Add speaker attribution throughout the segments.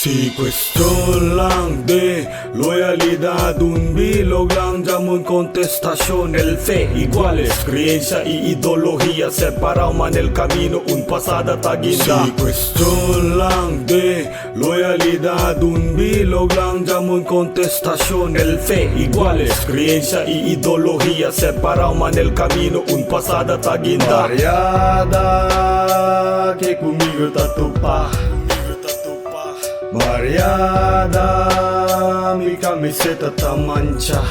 Speaker 1: Si question lang de loyalidad, un bilog lang llamon contestación. El fe iguales, creencia y ideología, separado man el camino, un pasada taguinda. Si question lang de loyalidad, un bilog lang llamon contestación. El fe iguales, creencia y ideología, separado man el camino, un pasada taguinda. Mariada que conmigo tatupa, Mariada, mi camiseta está mancha.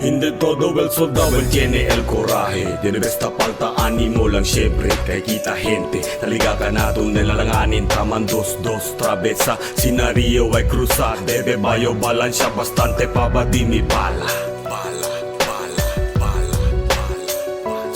Speaker 1: Hindi todo el soldado, él tiene el coraje. Tiene besta falta ánimo lang syempre. Kay kita gente, naliga ka na doon nilalanganin. Taman dos, travesa, scenario ay cruza. Debe bayo balansya, bastante pa ba di mi bala.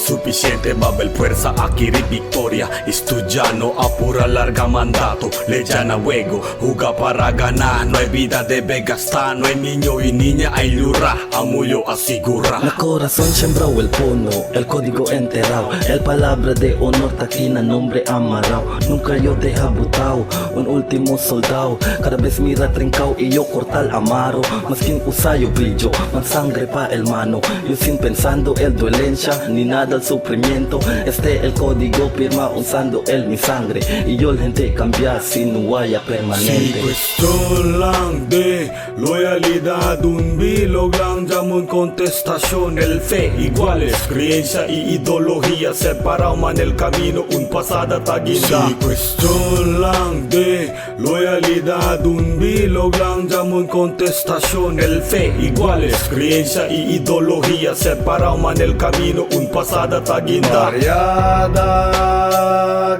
Speaker 1: Suficiente babel fuerza, adquirir victoria. Estudiano, apura larga mandato. Leyana juego, juga para ganar. No hay vida, debe gastar. No hay niño y niña, hay lura. Amuyo asegura.
Speaker 2: La corazón sembró el puno, el código enterrado. El palabra de honor taquina, nombre amarrado. Nunca yo deja botao, un último soldado. Cada vez mira trincao y yo cortar amaro. Más quien usayo brillo, más sangre pa el mano. Yo sin pensando el dolencia, ni nada el sufrimiento. El código firma usando mi sangre. Y yo la gente cambiar sin huella permanente.
Speaker 1: Si question lang de loyalidad, un bilog lang llamon contestación. El fe iguales, creencia y ideología, separado man el camino, un pasada taguinda. Si question lang de loyalidad, un bilog lang llamon contestación. El fe iguales, creencia y ideología, separado man el camino, un pasada taguinda. Mariada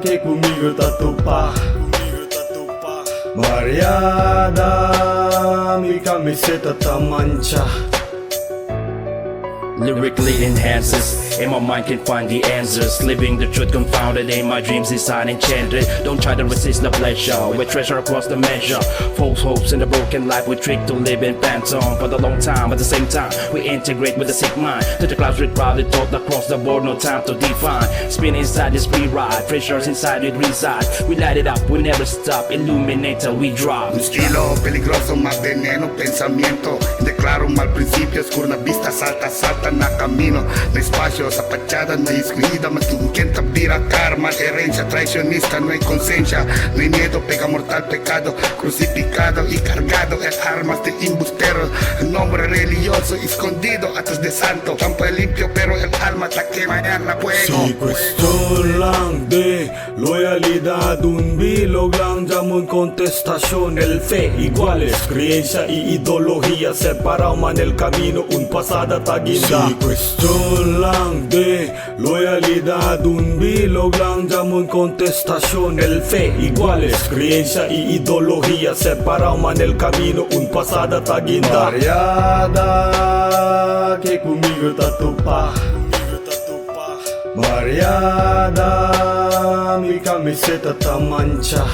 Speaker 1: que conmigo tatupa, Mariada, mi camiseta está mancha.
Speaker 3: Lyrically enhances, in my mind can find the answers. Living the truth confounded, in my dreams inside enchanted. Don't try to resist the pleasure, with treasure across the measure. False hopes in the broken life, we trick to live in phantom. For the long time, at the same time, we integrate with the sick mind. To the clouds with crowded thought across the board, no time to define. Spin inside this ride, treasures inside it reside. We light it up, we never stop, illuminate till we drop.
Speaker 4: Un estilo peligroso, más veneno, pensamiento. Declaro un mal principio, oscura una vista, salta na camino. No espacio, zapachada, no hay excluida, más que un quien te abrirá karma, herencia traicionista, no hay conciencia, no hay miedo, pega mortal pecado, crucificado y cargado en armas de embustero, el nombre religioso escondido atrás de santo, campo es limpio pero el alma te quema en la fuego.
Speaker 1: Si question lang de loyalidad, un bilog lang llamon contestación. El fe iguales, creencia y ideología, separado man el camino, un pasada taguinda. Si question lang de loyalidad, un bilog lang llamon contestación. El fe iguales, creencia y ideología, separado man el camino, un pasada taguinda. Mariada que conmigo tatupa, Mariada, mi camiseta está mancha.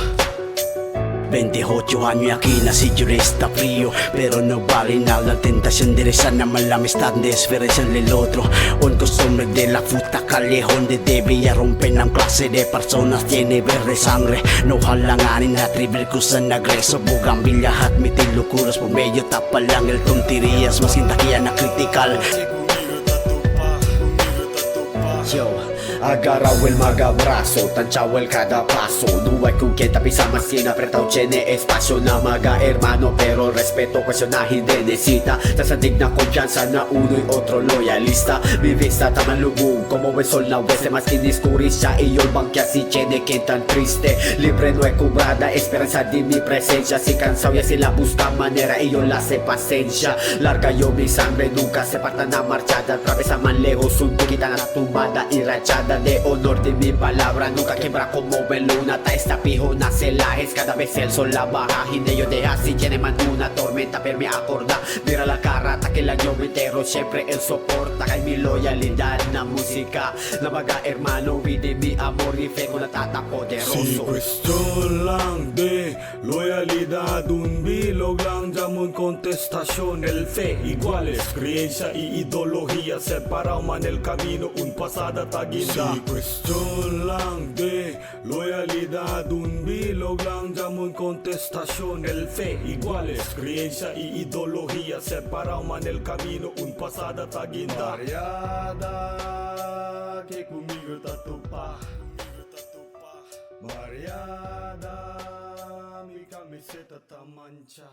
Speaker 5: 28 años y aquí nací, yo está frío, pero no vale nada la tentación de rezar, más la amistad de desferenciarle el otro. Un costumbre de la puta callejón de debía romper la clase de personas, tiene verde sangre. No halanganin at river kusan nagreso, bugambilya at mitil locuras por medio tapa lang el tonterías, más kintakian na critical.
Speaker 6: Yo, agarrao el magabrazo, tanchao el cada paso. No hay con quien tapizar más sin apretado, tiene espacio na maga hermano, pero el respeto cuestionaje de necesita. Tasa digna confianza na uno y otro loyalista. Mi vista taman lubong, como el sol na huese más que discurisya. Y yo el banque así tiene que tan triste. Libre no he cobrada, esperanza de mi presencia. Si cansado y así la busca manera y yo la sé paciencia. Larga yo mi sangre, nunca se parta na marchada. Travesa man lejos, un poquita na tumbada y rachada de honor de mi palabra. Nunca quebra como luna, ta esta pijo nace lajes. Cada vez el sol la baja, y de yo deja si tiene man una tormenta, pero me acorda. Mira la cara, ta que ilang yobitero, syempre el soporta kay mi loyalidad na musika na mga hermano, within mi amor y fe kung natatapo
Speaker 1: Si
Speaker 6: deroso.
Speaker 1: question lang de loyalidad, un bilog lang, llamon contestación, el fe iguales, creencia y ideología, separado man el camino, un pasada taguinda. Si question lang de loyalidad, un bilog lang, llamon contestación, el fe iguales, creencia y ideología, separado man el camino, un pasada taguinda. Mariada, que conmigo tatupa. Mariada, mi camiseta está mancha.